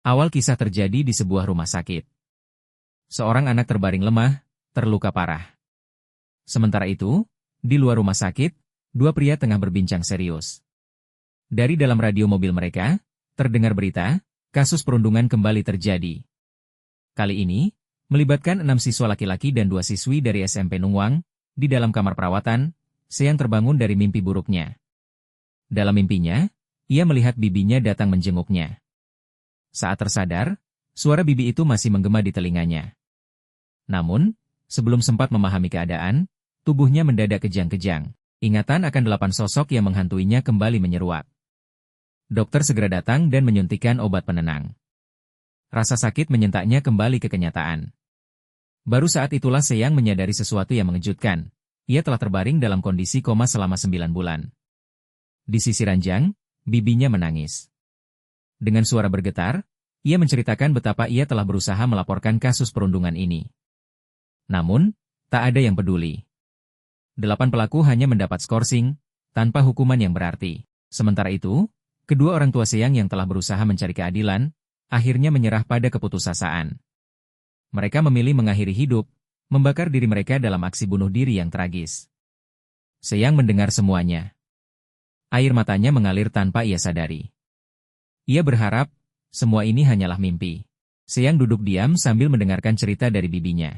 Awal kisah terjadi di sebuah rumah sakit. Seorang anak terbaring lemah, terluka parah. Sementara itu, di luar rumah sakit, dua pria tengah berbincang serius. Dari dalam radio mobil mereka, terdengar berita, kasus perundungan kembali terjadi. Kali ini, melibatkan 6 siswa laki-laki dan 2 siswi dari SMP Nungwang, di dalam kamar perawatan, Seyang terbangun dari mimpi buruknya. Dalam mimpinya, ia melihat bibinya datang menjenguknya. Saat tersadar, suara bibi itu masih menggema di telinganya. Namun, sebelum sempat memahami keadaan, tubuhnya mendadak kejang-kejang. Ingatan akan 8 sosok yang menghantuinya kembali menyeruak. Dokter segera datang dan menyuntikkan obat penenang. Rasa sakit menyentaknya kembali ke kenyataan. Baru saat itulah Seyang menyadari sesuatu yang mengejutkan. Ia telah terbaring dalam kondisi koma selama 9 bulan. Di sisi ranjang, bibinya menangis. Dengan suara bergetar, ia menceritakan betapa ia telah berusaha melaporkan kasus perundungan ini. Namun, tak ada yang peduli. 8 pelaku hanya mendapat skorsing, tanpa hukuman yang berarti. Sementara itu, kedua orang tua Seyang yang telah berusaha mencari keadilan, akhirnya menyerah pada keputusasaan. Mereka memilih mengakhiri hidup, membakar diri mereka dalam aksi bunuh diri yang tragis. Seyang mendengar semuanya. Air matanya mengalir tanpa ia sadari. Ia berharap, semua ini hanyalah mimpi. Seyang duduk diam sambil mendengarkan cerita dari bibinya.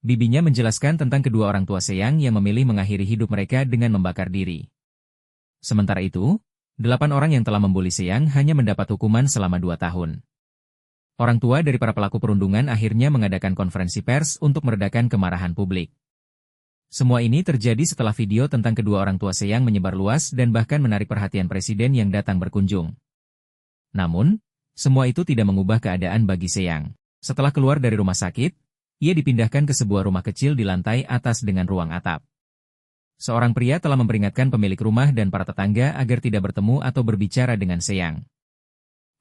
Bibinya menjelaskan tentang kedua orang tua Seyang yang memilih mengakhiri hidup mereka dengan membakar diri. Sementara itu, 8 orang yang telah membuli Seyang hanya mendapat hukuman selama 2 tahun. Orang tua dari para pelaku perundungan akhirnya mengadakan konferensi pers untuk meredakan kemarahan publik. Semua ini terjadi setelah video tentang kedua orang tua Seyang menyebar luas dan bahkan menarik perhatian presiden yang datang berkunjung. Namun, semua itu tidak mengubah keadaan bagi Seyang. Setelah keluar dari rumah sakit, ia dipindahkan ke sebuah rumah kecil di lantai atas dengan ruang atap. Seorang pria telah memperingatkan pemilik rumah dan para tetangga agar tidak bertemu atau berbicara dengan Seyang.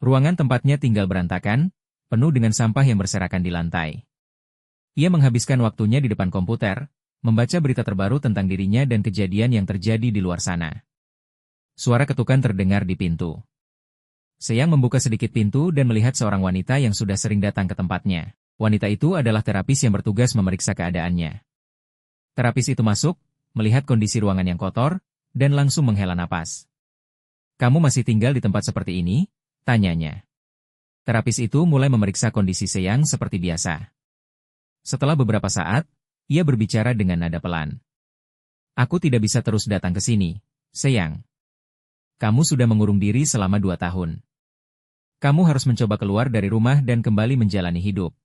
Ruangan tempatnya tinggal berantakan, penuh dengan sampah yang berserakan di lantai. Ia menghabiskan waktunya di depan komputer, membaca berita terbaru tentang dirinya dan kejadian yang terjadi di luar sana. Suara ketukan terdengar di pintu. Seyang membuka sedikit pintu dan melihat seorang wanita yang sudah sering datang ke tempatnya. Wanita itu adalah terapis yang bertugas memeriksa keadaannya. Terapis itu masuk, melihat kondisi ruangan yang kotor, dan langsung menghela napas. "Kamu masih tinggal di tempat seperti ini?" tanyanya. Terapis itu mulai memeriksa kondisi Seyang seperti biasa. Setelah beberapa saat, ia berbicara dengan nada pelan. "Aku tidak bisa terus datang ke sini, Seyang. Kamu sudah mengurung diri selama 2 tahun. Kamu harus mencoba keluar dari rumah dan kembali menjalani hidup."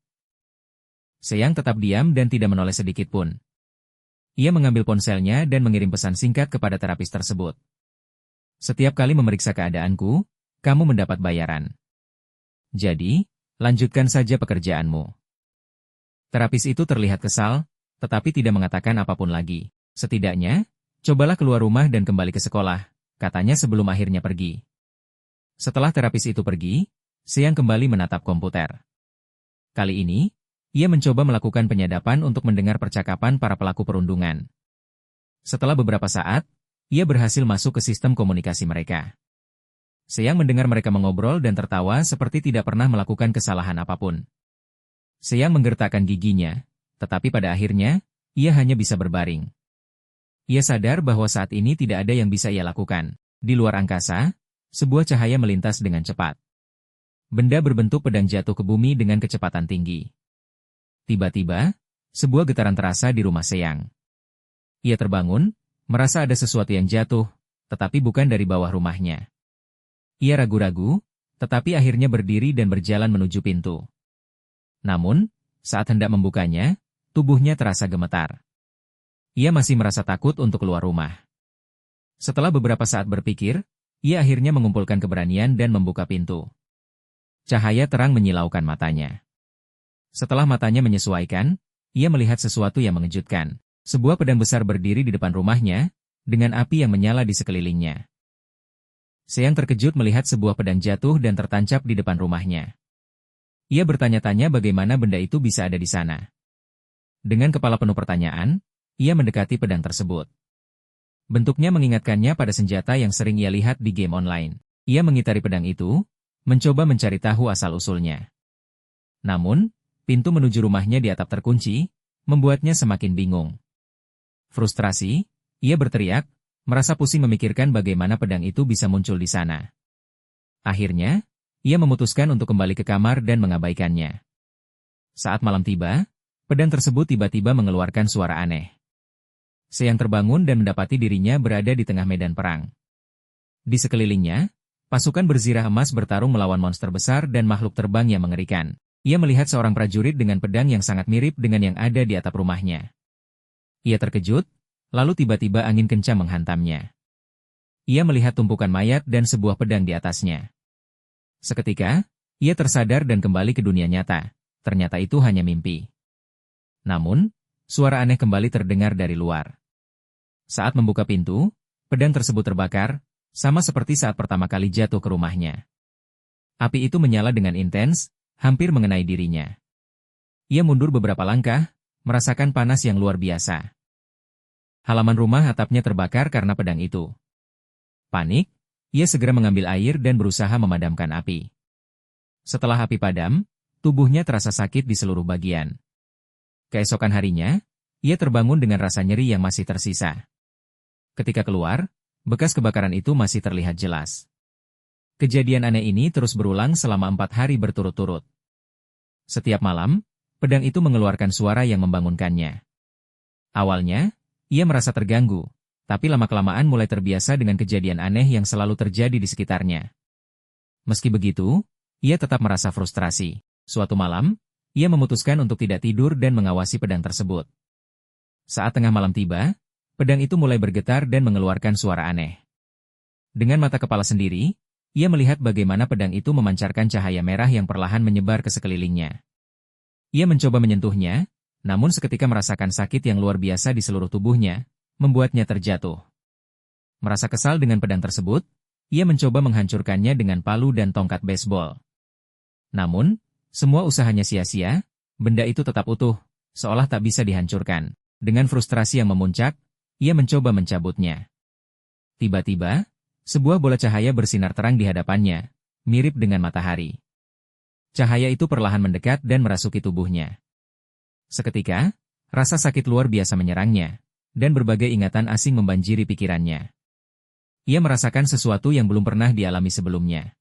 Seyang tetap diam dan tidak menoleh sedikit pun. Ia mengambil ponselnya dan mengirim pesan singkat kepada terapis tersebut. "Setiap kali memeriksa keadaanku, kamu mendapat bayaran. Jadi, lanjutkan saja pekerjaanmu." Terapis itu terlihat kesal, tetapi tidak mengatakan apapun lagi. "Setidaknya, cobalah keluar rumah dan kembali ke sekolah," katanya sebelum akhirnya pergi. Setelah terapis itu pergi, Seyang kembali menatap komputer. Kali ini, ia mencoba melakukan penyadapan untuk mendengar percakapan para pelaku perundungan. Setelah beberapa saat, ia berhasil masuk ke sistem komunikasi mereka. Seyang mendengar mereka mengobrol dan tertawa seperti tidak pernah melakukan kesalahan apapun. Seyang menggertakkan giginya, tetapi pada akhirnya, ia hanya bisa berbaring. Ia sadar bahwa saat ini tidak ada yang bisa ia lakukan. Di luar angkasa, sebuah cahaya melintas dengan cepat. Benda berbentuk pedang jatuh ke bumi dengan kecepatan tinggi. Tiba-tiba, sebuah getaran terasa di rumah Seyang. Ia terbangun, merasa ada sesuatu yang jatuh, tetapi bukan dari bawah rumahnya. Ia ragu-ragu, tetapi akhirnya berdiri dan berjalan menuju pintu. Namun, saat hendak membukanya, tubuhnya terasa gemetar. Ia masih merasa takut untuk keluar rumah. Setelah beberapa saat berpikir, ia akhirnya mengumpulkan keberanian dan membuka pintu. Cahaya terang menyilaukan matanya. Setelah matanya menyesuaikan, ia melihat sesuatu yang mengejutkan. Sebuah pedang besar berdiri di depan rumahnya, dengan api yang menyala di sekelilingnya. Seyang terkejut melihat sebuah pedang jatuh dan tertancap di depan rumahnya. Ia bertanya-tanya bagaimana benda itu bisa ada di sana. Dengan kepala penuh pertanyaan, ia mendekati pedang tersebut. Bentuknya mengingatkannya pada senjata yang sering ia lihat di game online. Ia mengitari pedang itu, mencoba mencari tahu asal-usulnya. Namun, pintu menuju rumahnya di atap terkunci, membuatnya semakin bingung. Frustrasi, ia berteriak, merasa pusing memikirkan bagaimana pedang itu bisa muncul di sana. Akhirnya, ia memutuskan untuk kembali ke kamar dan mengabaikannya. Saat malam tiba, pedang tersebut tiba-tiba mengeluarkan suara aneh. Seyang terbangun dan mendapati dirinya berada di tengah medan perang. Di sekelilingnya, pasukan berzirah emas bertarung melawan monster besar dan makhluk terbang yang mengerikan. Ia melihat seorang prajurit dengan pedang yang sangat mirip dengan yang ada di atap rumahnya. Ia terkejut, lalu tiba-tiba angin kencang menghantamnya. Ia melihat tumpukan mayat dan sebuah pedang di atasnya. Seketika, ia tersadar dan kembali ke dunia nyata. Ternyata itu hanya mimpi. Namun, suara aneh kembali terdengar dari luar. Saat membuka pintu, pedang tersebut terbakar, sama seperti saat pertama kali jatuh ke rumahnya. Api itu menyala dengan intens, hampir mengenai dirinya. Ia mundur beberapa langkah, merasakan panas yang luar biasa. Halaman rumah atapnya terbakar karena pedang itu. Panik, ia segera mengambil air dan berusaha memadamkan api. Setelah api padam, tubuhnya terasa sakit di seluruh bagian. Keesokan harinya, ia terbangun dengan rasa nyeri yang masih tersisa. Ketika keluar, bekas kebakaran itu masih terlihat jelas. Kejadian aneh ini terus berulang selama 4 hari berturut-turut. Setiap malam, pedang itu mengeluarkan suara yang membangunkannya. Awalnya, ia merasa terganggu, tapi lama-kelamaan mulai terbiasa dengan kejadian aneh yang selalu terjadi di sekitarnya. Meski begitu, ia tetap merasa frustrasi. Suatu malam, ia memutuskan untuk tidak tidur dan mengawasi pedang tersebut. Saat tengah malam tiba, pedang itu mulai bergetar dan mengeluarkan suara aneh. Dengan mata kepala sendiri, ia melihat bagaimana pedang itu memancarkan cahaya merah yang perlahan menyebar ke sekelilingnya. Ia mencoba menyentuhnya, namun seketika merasakan sakit yang luar biasa di seluruh tubuhnya, membuatnya terjatuh. Merasa kesal dengan pedang tersebut, ia mencoba menghancurkannya dengan palu dan tongkat baseball. Namun, semua usahanya sia-sia, benda itu tetap utuh, seolah tak bisa dihancurkan. Dengan frustrasi yang memuncak, ia mencoba mencabutnya. Tiba-tiba, sebuah bola cahaya bersinar terang di hadapannya, mirip dengan matahari. Cahaya itu perlahan mendekat dan merasuki tubuhnya. Seketika, rasa sakit luar biasa menyerangnya, dan berbagai ingatan asing membanjiri pikirannya. Ia merasakan sesuatu yang belum pernah dialami sebelumnya.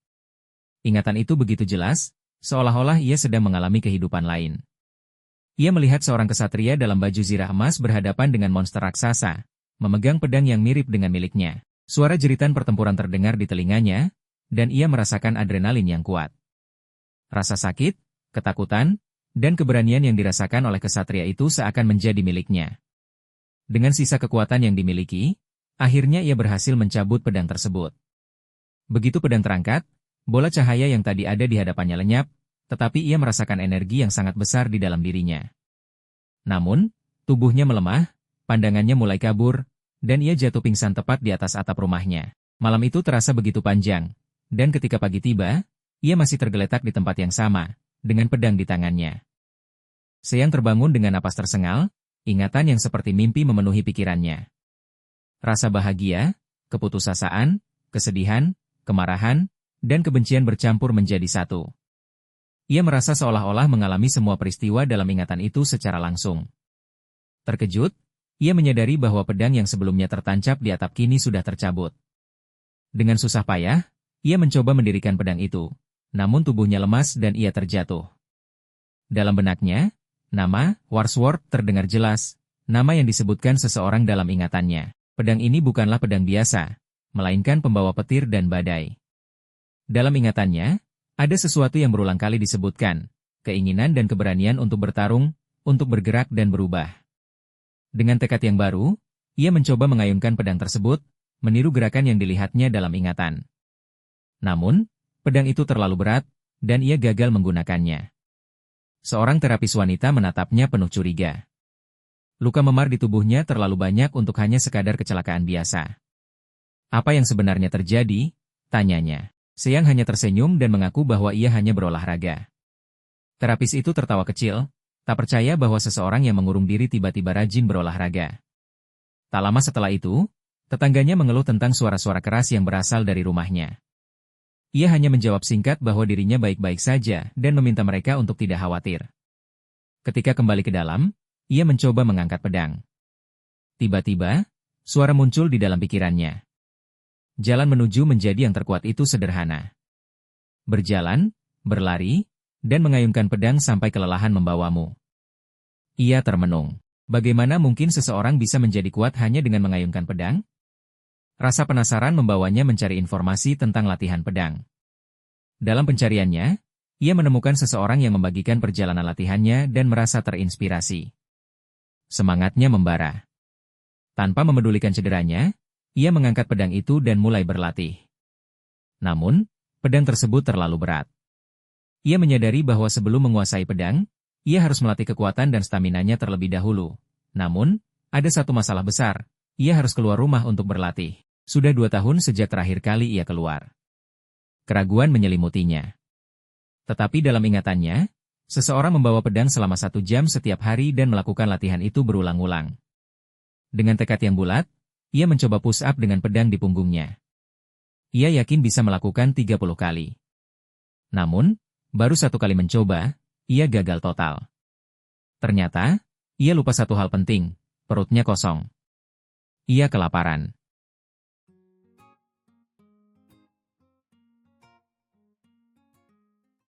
Ingatan itu begitu jelas, seolah-olah ia sedang mengalami kehidupan lain. Ia melihat seorang kesatria dalam baju zirah emas berhadapan dengan monster raksasa, memegang pedang yang mirip dengan miliknya. Suara jeritan pertempuran terdengar di telinganya, dan ia merasakan adrenalin yang kuat. Rasa sakit, ketakutan, dan keberanian yang dirasakan oleh kesatria itu seakan menjadi miliknya. Dengan sisa kekuatan yang dimiliki, akhirnya ia berhasil mencabut pedang tersebut. Begitu pedang terangkat, bola cahaya yang tadi ada di hadapannya lenyap, tetapi ia merasakan energi yang sangat besar di dalam dirinya. Namun, tubuhnya melemah, pandangannya mulai kabur, dan ia jatuh pingsan tepat di atas atap rumahnya. Malam itu terasa begitu panjang, dan ketika pagi tiba, ia masih tergeletak di tempat yang sama, dengan pedang di tangannya. Seyang terbangun dengan napas tersengal, ingatan yang seperti mimpi memenuhi pikirannya. Rasa bahagia, keputusasaan, kesedihan, kemarahan, dan kebencian bercampur menjadi satu. Ia merasa seolah-olah mengalami semua peristiwa dalam ingatan itu secara langsung. Terkejut, ia menyadari bahwa pedang yang sebelumnya tertancap di atap kini sudah tercabut. Dengan susah payah, ia mencoba mendirikan pedang itu, namun tubuhnya lemas dan ia terjatuh. Dalam benaknya, nama, Warsworth terdengar jelas, nama yang disebutkan seseorang dalam ingatannya. Pedang ini bukanlah pedang biasa, melainkan pembawa petir dan badai. Dalam ingatannya, ada sesuatu yang berulang kali disebutkan, keinginan dan keberanian untuk bertarung, untuk bergerak dan berubah. Dengan tekad yang baru, ia mencoba mengayunkan pedang tersebut, meniru gerakan yang dilihatnya dalam ingatan. Namun, pedang itu terlalu berat, dan ia gagal menggunakannya. Seorang terapis wanita menatapnya penuh curiga. Luka memar di tubuhnya terlalu banyak untuk hanya sekadar kecelakaan biasa. Apa yang sebenarnya terjadi? Tanyanya. Seyang hanya tersenyum dan mengaku bahwa ia hanya berolahraga. Terapis itu tertawa kecil, tak percaya bahwa seseorang yang mengurung diri tiba-tiba rajin berolahraga. Tak lama setelah itu, tetangganya mengeluh tentang suara-suara keras yang berasal dari rumahnya. Ia hanya menjawab singkat bahwa dirinya baik-baik saja dan meminta mereka untuk tidak khawatir. Ketika kembali ke dalam, ia mencoba mengangkat pedang. Tiba-tiba, suara muncul di dalam pikirannya. Jalan menuju menjadi yang terkuat itu sederhana. Berjalan, berlari, dan mengayunkan pedang sampai kelelahan membawamu. Ia termenung. Bagaimana mungkin seseorang bisa menjadi kuat hanya dengan mengayunkan pedang? Rasa penasaran membawanya mencari informasi tentang latihan pedang. Dalam pencariannya, ia menemukan seseorang yang membagikan perjalanan latihannya dan merasa terinspirasi. Semangatnya membara. Tanpa memedulikan cederanya, ia mengangkat pedang itu dan mulai berlatih. Namun, pedang tersebut terlalu berat. Ia menyadari bahwa sebelum menguasai pedang, ia harus melatih kekuatan dan staminanya terlebih dahulu. Namun, ada satu masalah besar, ia harus keluar rumah untuk berlatih. Sudah 2 tahun sejak terakhir kali ia keluar. Keraguan menyelimutinya. Tetapi dalam ingatannya, seseorang membawa pedang selama 1 jam setiap hari dan melakukan latihan itu berulang-ulang. Dengan tekad yang bulat, ia mencoba push up dengan pedang di punggungnya. Ia yakin bisa melakukan 30 kali. Namun, baru 1 kali mencoba, ia gagal total. Ternyata, ia lupa satu hal penting, perutnya kosong. Ia kelaparan.